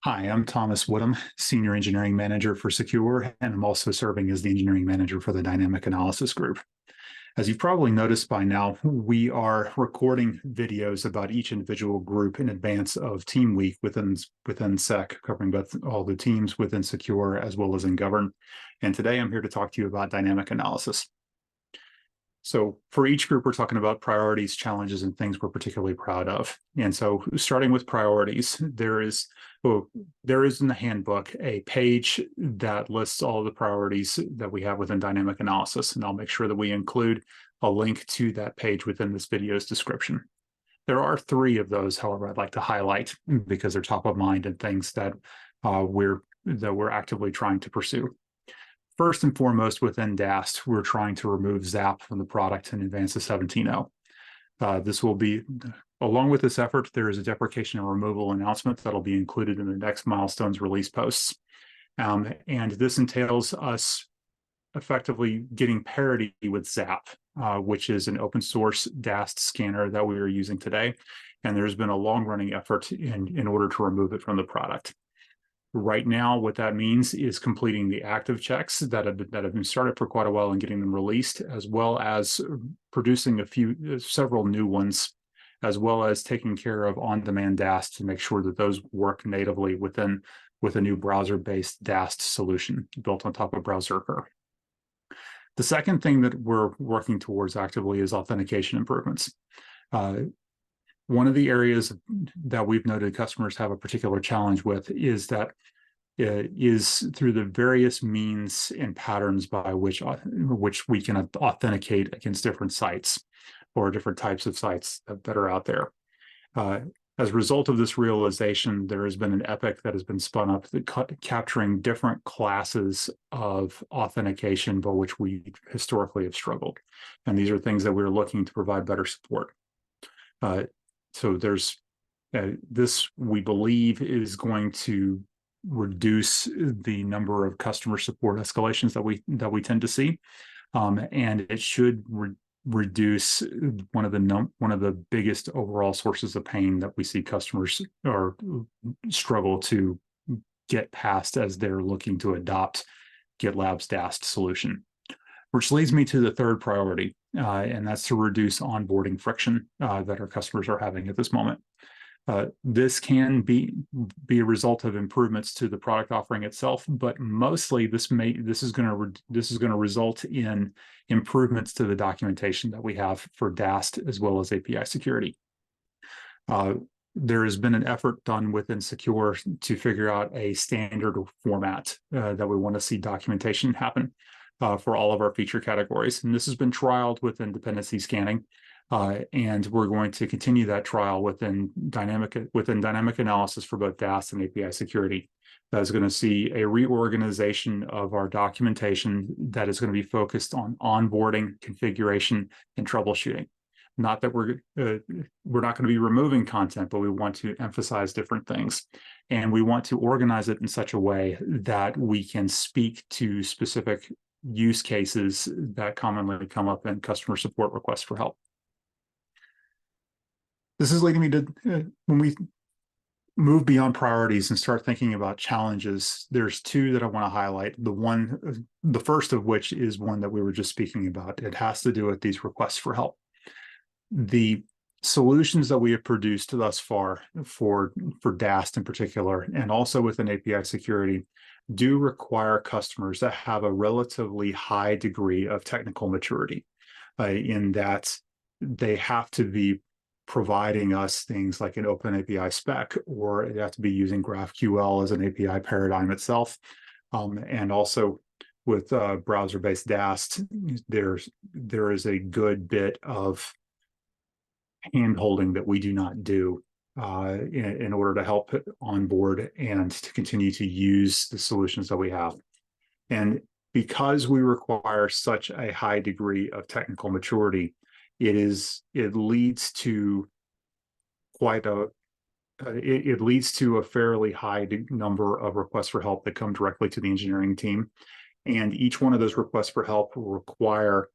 Hi, I'm Thomas Woodham, Senior Engineering Manager for Secure, and I'm also serving as the Engineering Manager for the Dynamic Analysis Group. As you've probably noticed by now, we are recording videos about each individual group in advance of Team Week within SEC, covering both all the teams within Secure as well as in Govern. And today I'm here to talk to you about dynamic analysis. So for each group, we're talking about priorities, challenges, and things we're particularly proud of. And so starting with priorities, there is in the handbook a page that lists all of the priorities that we have within dynamic analysis. And I'll make sure that we include a link to that page within this video's description. There are three of those, however, I'd like to highlight because they're top of mind and things that we're actively trying to pursue. First and foremost, within DAST, we're trying to remove ZAP from the product in advance of 17.0. This will be, along with this effort, there is a deprecation and removal announcement that'll be included in the next milestones release posts. And this entails us effectively getting parity with ZAP, which is an open source DAST scanner that we are using today. And there's been a long-running effort in order to remove it from the product. Right now, what that means is completing the active checks that have been started for quite a while and getting them released, as well as producing several new ones, as well as taking care of on-demand DAST to make sure that those work natively with a new browser-based DAST solution built on top of Browserker. The second thing that we're working towards actively is authentication improvements. One of the areas that we've noted customers have a particular challenge with is through the various means and patterns by which we can authenticate against different sites or different types of sites that are out there. As a result of this realization, there has been an epic that has been spun up capturing different classes of authentication by which we historically have struggled. And these are things that we're looking to provide better support. So there's this, we believe, is going to reduce the number of customer support escalations that we tend to see, and it should reduce one of the biggest overall sources of pain that we see customers or struggle to get past as they're looking to adopt GitLab's DAST solution. Which leads me to the third priority, and that's to reduce onboarding friction that our customers are having at this moment. This can be a result of improvements to the product offering itself, but mostly this is going to result in improvements to the documentation that we have for DAST as well as API security. There has been an effort done within Secure to figure out a standard format that we want to see documentation happen for all of our feature categories. And this has been trialed within dependency scanning. And we're going to continue that trial within dynamic analysis for both DAST and API security. That is going to see a reorganization of our documentation that is going to be focused on onboarding, configuration, and troubleshooting. Not that we're not going to be removing content, but we want to emphasize different things. And we want to organize it in such a way that we can speak to specific use cases that commonly come up in customer support requests for help. This is leading me to when we move beyond priorities and start thinking about challenges, there's two that I want to highlight. The first of which is one that we were just speaking about. It has to do with these requests for help. The solutions that we have produced thus far for DAST in particular, and also within API security, do require customers that have a relatively high degree of technical maturity in that they have to be providing us things like an open API spec, or it has to be using GraphQL as an API paradigm itself. And also with browser-based DAST, there is a good bit of hand-holding that we do not do in order to help onboard and to continue to use the solutions that we have. And because we require such a high degree of technical maturity, it leads to a fairly high number of requests for help that come directly to the engineering team. And each one of those requests for help will require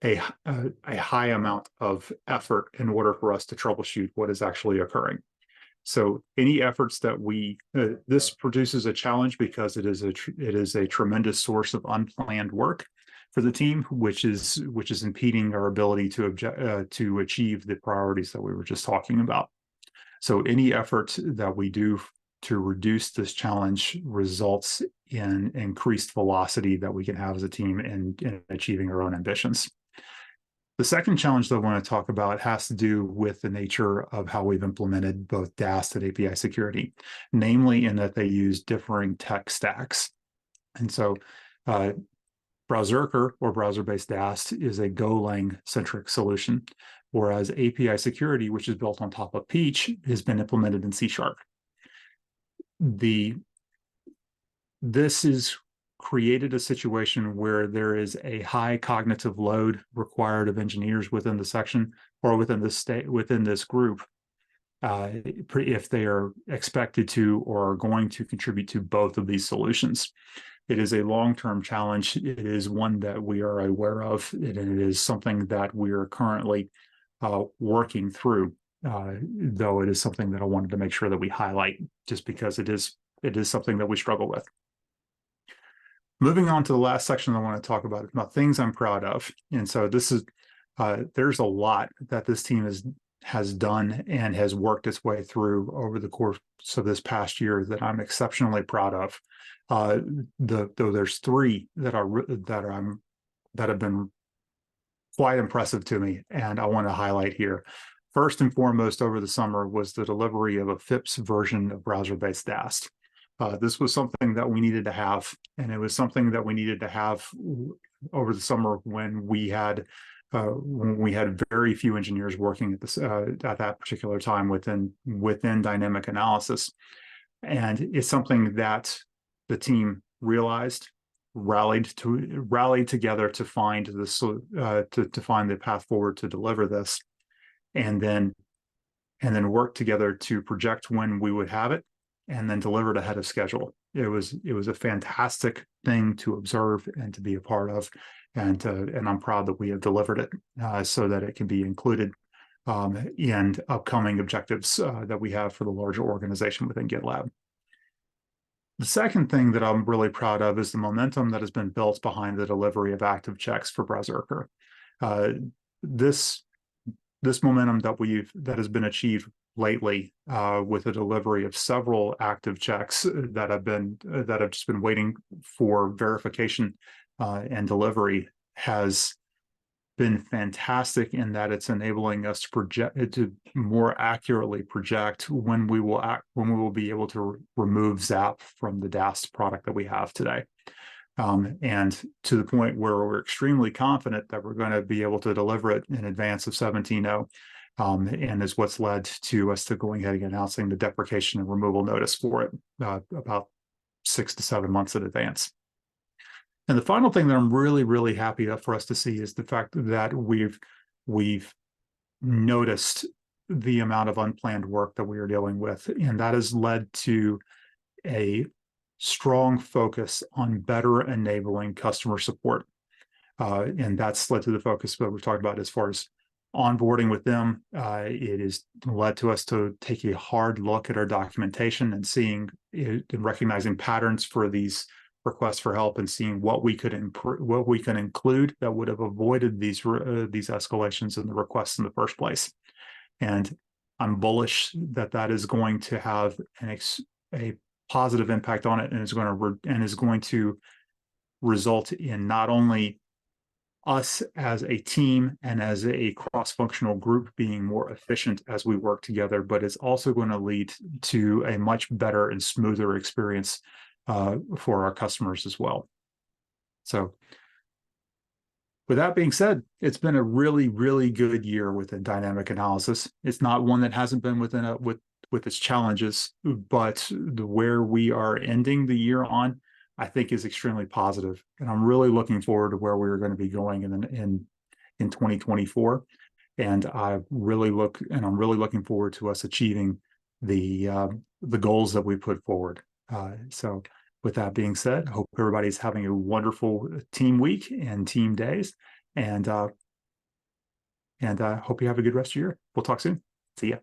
a high amount of effort in order for us to troubleshoot what is actually occurring. So any efforts that this produces a challenge because it is a tremendous source of unplanned work for the team, which is impeding our ability to achieve the priorities that we were just talking about. So any effort that we do to reduce this challenge results in increased velocity that we can have as a team in achieving our own ambitions. The second challenge that I want to talk about has to do with the nature of how we've implemented both DAST and API security, namely in that they use differing tech stacks. And so Browserker, or browser-based DAST, is a Golang-centric solution, whereas API security, which is built on top of Peach, has been implemented in C#. This has created a situation where there is a high cognitive load required of engineers within the section or within this group if they are expected to or are going to contribute to both of these solutions. It is a long-term challenge. It is one that we are aware of, and it is something that we are currently working through, though it is something that I wanted to make sure that we highlight just because it is something that we struggle with. Moving on to the last section I want to talk about things I'm proud of. And so this is, there's a lot that this team has done and has worked its way through over the course of this past year that I'm exceptionally proud of. Though there's three that have been quite impressive to me, and I want to highlight here. First and foremost, over the summer was the delivery of a FIPS version of browser-based DAST. This was something that we needed to have, and it was something that we needed to have over the summer when we had very few engineers working at this at that particular time within dynamic analysis, and it's something that the team realized, rallied together to find this to find the path forward to deliver this, and then work together to project when we would have it, and then deliver it ahead of schedule. It was a fantastic thing to observe and to be a part of, and I'm proud that we have delivered it so that it can be included in upcoming objectives that we have for the larger organization within GitLab. The second thing that I'm really proud of is the momentum that has been built behind the delivery of active checks for Browserker. This momentum that has been achieved lately with the delivery of several active checks that have just been waiting for verification and delivery has been fantastic in that it's enabling us to more accurately project when we will be able to remove ZAP from the DAST product that we have today. And to the point where we're extremely confident that we're going to be able to deliver it in advance of 17.0, and is what's led to us to going ahead and announcing the deprecation and removal notice for it about 6 to 7 months in advance. And the final thing that I'm really, really happy for us to see is the fact that we've noticed the amount of unplanned work that we are dealing with, and that has led to a strong focus on better enabling customer support. And that's led to the focus that we've talked about as far as onboarding with them. It has led to us to take a hard look at our documentation and seeing and recognizing patterns for these requests for help and seeing what we could include that would have avoided these escalations in the requests in the first place. And I'm bullish that is going to have a positive impact on it, and is going to result in not only us as a team and as a cross-functional group being more efficient as we work together, but it's also going to lead to a much better and smoother experience for our customers as well. So with that being said, it's been a really, really good year within dynamic analysis. It's not one that hasn't been with its challenges, but where we are ending the year on, I think, is extremely positive. And I'm really looking forward to where we're going to be going in 2024. And I'm really looking forward to us achieving the goals that we put forward. So with that being said, I hope everybody's having a wonderful team week and team days, and hope you have a good rest of your year. We'll talk soon. See ya.